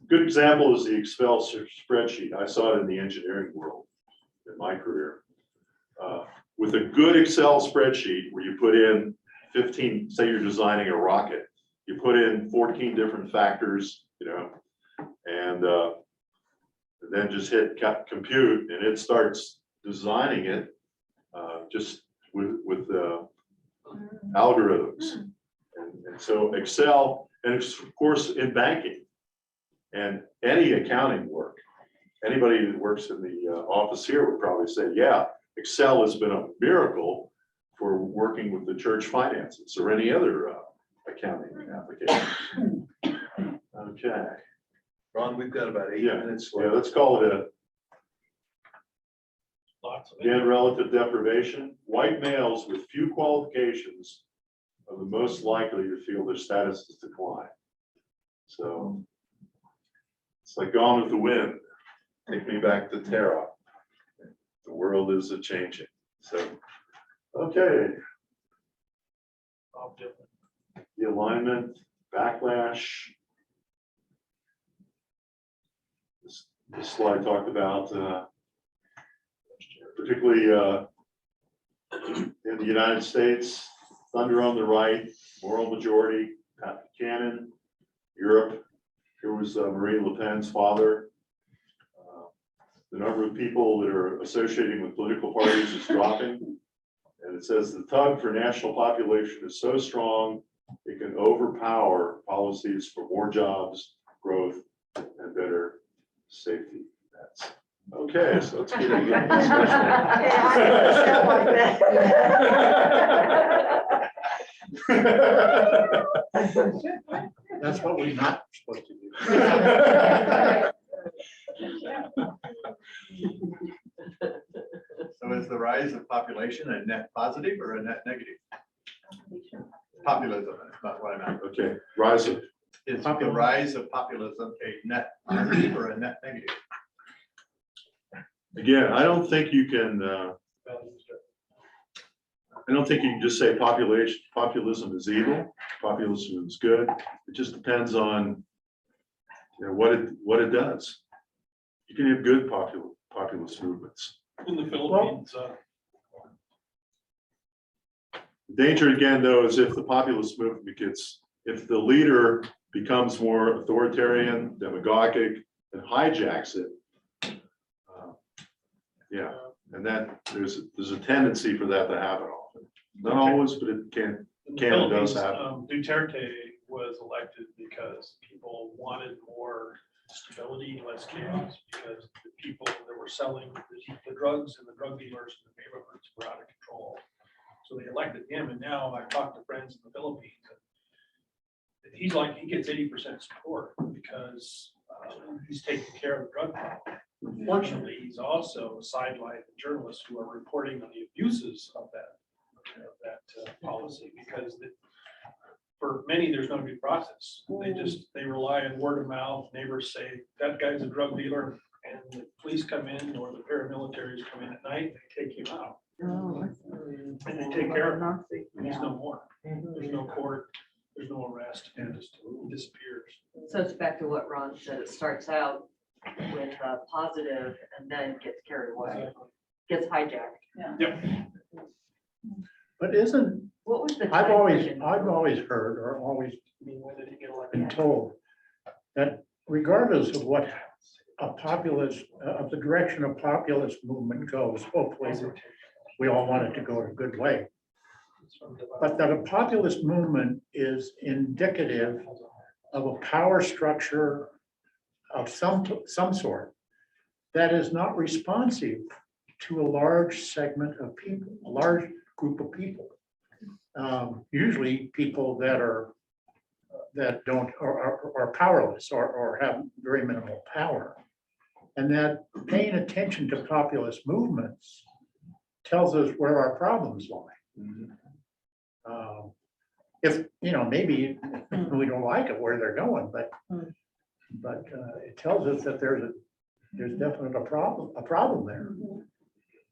Good example is the Excel spreadsheet. I saw it in the engineering world in my career. With a good Excel spreadsheet where you put in 15, say you're designing a rocket, you put in 14 different factors, and then just hit compute and it starts designing it just with algorithms. And so Excel, and it's of course in banking and any accounting work, anybody that works in the office here would probably say, yeah, Excel has been a miracle for working with the church finances or any other accounting application. Okay. Ron, we've got about 8 minutes Yeah, left. let's call it a, Lots of again, relative deprivation. White males with few qualifications are the most likely to feel their status has declined. So it's like Gone with the Wind. Take me back to Terra. The world is a changing. So, okay. all different. The alignment, backlash. This slide talked about particularly in the United States, thunder on the right, moral majority, Pat Buchanan, Europe. Here was Marine Le Pen's father. The number of people that are associating with political parties is dropping. And it says the tug for national population is so strong, it can overpower policies for more jobs, growth, and better safety nets. Okay, so let's get into the discussion. That's what we're not supposed to do. So is the rise of population a net positive or a net negative? Populism, that's not what I meant. Okay, rise of. Is the rise of populism a net positive or a net negative? Again, I don't think you can, I don't think you can just say populism is evil, populism is good. It just depends on what it does. You can have good populist movements. In the Philippines, The danger again, though, is if the populist movement if the leader becomes more authoritarian, demagogic, and hijacks it. Yeah, and that there's a tendency for that to happen often. Not always, but it can and does happen. Duterte was elected because people wanted more stability, less chaos, because the people that were selling the drugs and the drug dealers in the neighborhoods were out of control. So they elected him, and now I've talked to friends in the Philippines. And he's like, he gets 80% support because he's taking care of the drug problem. Unfortunately, he's also sidelined journalists who are reporting on the abuses of that policy, because for many, there's no due process. They rely on word of mouth. Neighbors say, that guy's a drug dealer, and the police come in or the paramilitaries come in at night, they take him out. And they take care of him. There's no more. There's no court, there's no arrest, and it just disappears. So it's back to what Ron said, it starts out with positive and then gets carried away, gets hijacked. Yep. But isn't, What was the? I've time always, frame? I've always heard or always I mean, when did he get elected? been told that regardless of what a populist, of the direction a populist movement goes, hopefully we all want it to go a good way. But that a populist movement is indicative of a power structure of some sort that is not responsive to a large segment of people, a large group of people. Usually people that are powerless or have very minimal power. And that paying attention to populist movements tells us where our problems lie. If, maybe we don't like it where they're going, but it tells us that there's definitely a problem there.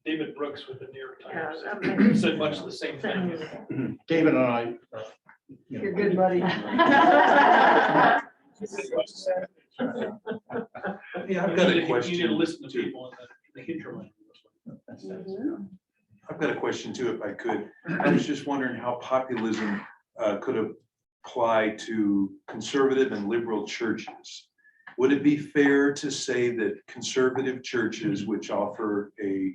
David Brooks with the New York Times said much the same thing. David and I. You're good, buddy. Yeah, I've got a You need to question listen to too. people in the hinterland. I've got a question too, if I could. I was just wondering how populism could apply to conservative and liberal churches. Would it be fair to say that conservative churches, which offer a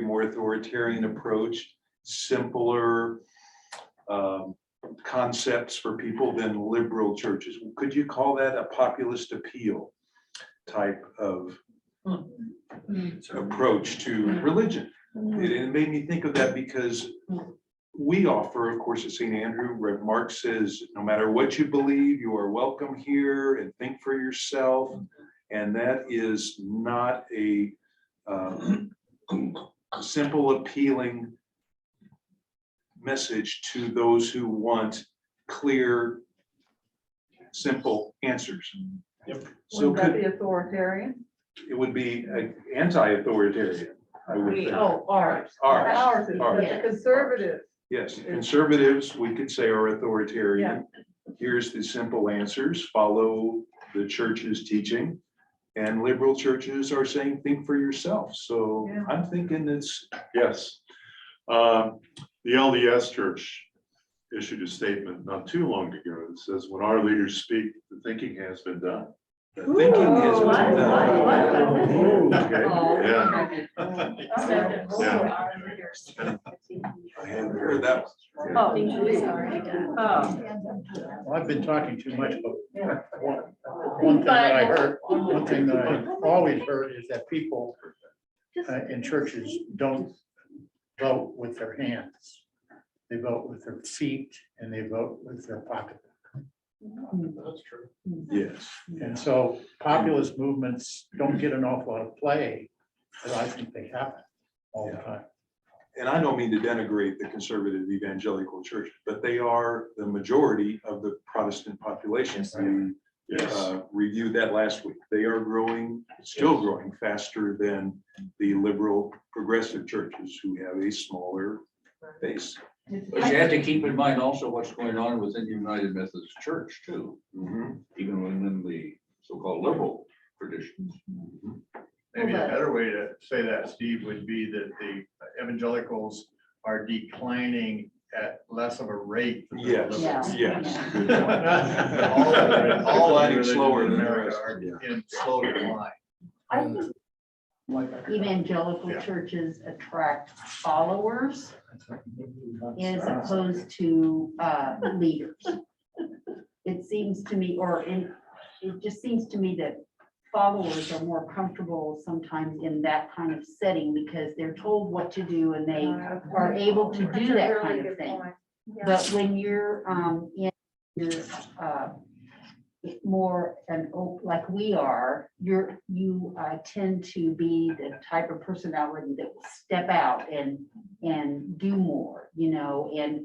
more authoritarian approach, simpler concepts for people than liberal churches? Could you call that a populist appeal type of approach to religion? It made me think of that because we offer, of course, at St. Andrew, where Mark says, no matter what you believe, you are welcome here and think for yourself. And that is not a simple, appealing message to those who want clear, simple answers. Yep. So Would that could, be authoritarian? it would be anti-authoritarian, I would think. Ours. Ours. Ours is, but the Yes. conservative. Yes, conservatives, we could say are authoritarian. Here's the simple answers, follow the church's teaching. And liberal churches are saying, think for yourself. So Yeah. I'm thinking it's, Yes. The LDS Church issued a statement not too long ago that says, when our leaders speak, the thinking has been done. the thinking has been done. Ooh, okay. Oh, Yeah. Yeah. I hadn't heard that. Oh. Well, I've been talking too much, but one thing that I heard, one thing that I always heard is that people in churches don't vote with their hands. They vote with their feet and they vote with their pocketbook. That's true. Yes. And so populist movements don't get an awful lot of play, but I think they happen all the time. And I don't mean to denigrate the conservative evangelical churches, but they are the majority of the Protestant population. We Yes. reviewed that last week. They are growing, still growing faster than the liberal progressive churches who have a smaller base. But you have to keep in mind also what's going on within the United Methodist Church too, even within the so-called liberal traditions. Maybe a better way to say that, Steve, would be that the evangelicals are declining at less of a rate. than the Yes, liberals. yes. All Declining religions slower in than the America rest. are in slow decline. I think evangelical Yeah. churches attract followers as opposed to leaders. It seems to me, it just seems to me that followers are more comfortable sometimes in that kind of setting because they're told what to do and they are able to That's do a that really kind of good thing. point. Yeah. But when you're in your more like we are, you tend to be the type of personality that will step out and do more, and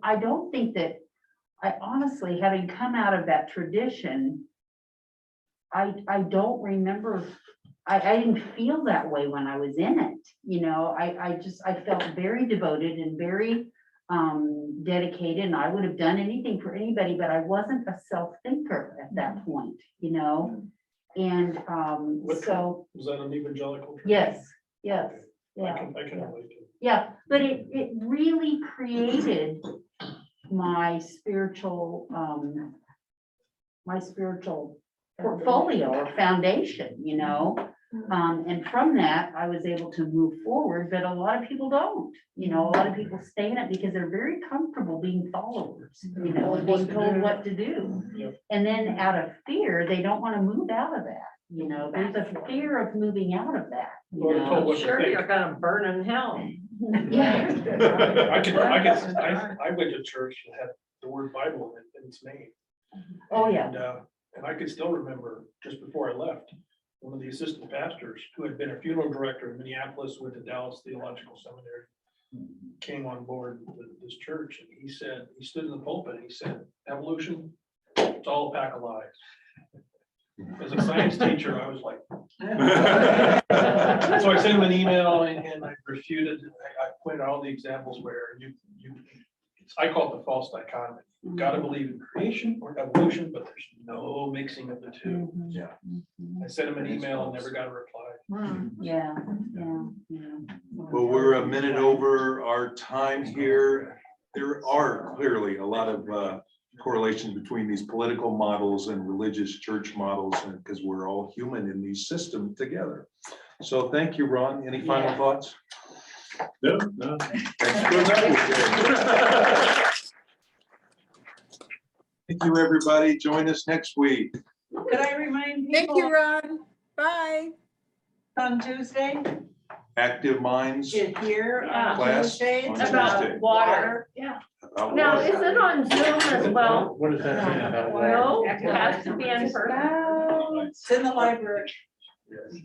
I don't think that, I honestly, having come out of that tradition, I don't remember, I didn't feel that way when I was in it, I felt very devoted and very dedicated, and I would have done anything for anybody, but I wasn't a self-thinker at that point, and What so, Was that an evangelical? church? yes, I yeah. can yeah. relate to. Yeah, but it really created my spiritual portfolio or foundation, and from that, I was able to move forward, but a lot of people don't, a lot of people stay in it because they're very comfortable being followers, and being told what to do. Yep. And then out of fear, they don't want to move out of that, there's a fear of moving out of that, Well, they're told what to Sure, think. you're gonna burn in hell. Yeah. I went to church that had the word Bible in its name. Oh, yeah. And I could still remember, just before I left, one of the assistant pastors who had been a funeral director in Minneapolis, went to Dallas Theological Seminary, came on board with this church, and he said, he stood in the pulpit, and he said, evolution, it's all a pack of lies. As a science teacher, I was like, so I sent him an email and I refuted, I pointed out all the examples where I call it the false dichotomy. You've got to believe in creation or evolution, but there's no mixing of the two. Yeah. I sent him an email and never got a reply. Yeah. Well, we're a minute over our time here. There are clearly a lot of correlation between these political models and religious church models, and because we're all human in these systems together. So thank you, Ron. Any final thoughts? No. Thanks for that. Thank you, everybody. Join us next week. Could I remind Thank you, people Ron. Bye. on Tuesday, Active Minds here on class Tuesday, on it's about Tuesday. water. Yeah. About Now, water. is it on Zoom as well? What does that mean about water? No, it has to be in person. It's in the library.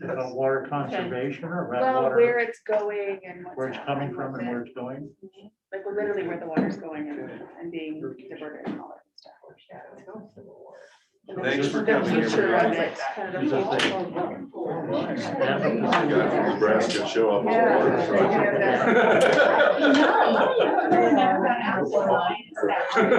About water conservation or about Well, water, where it's going and what's where it's coming happening from with and it. where it's going? Like literally where the water's going and being diverted and all that stuff. And the Thanks for the coming, future of everybody. it, kind of Is the it whole- Guy from Nebraska show up. Yeah. Yeah.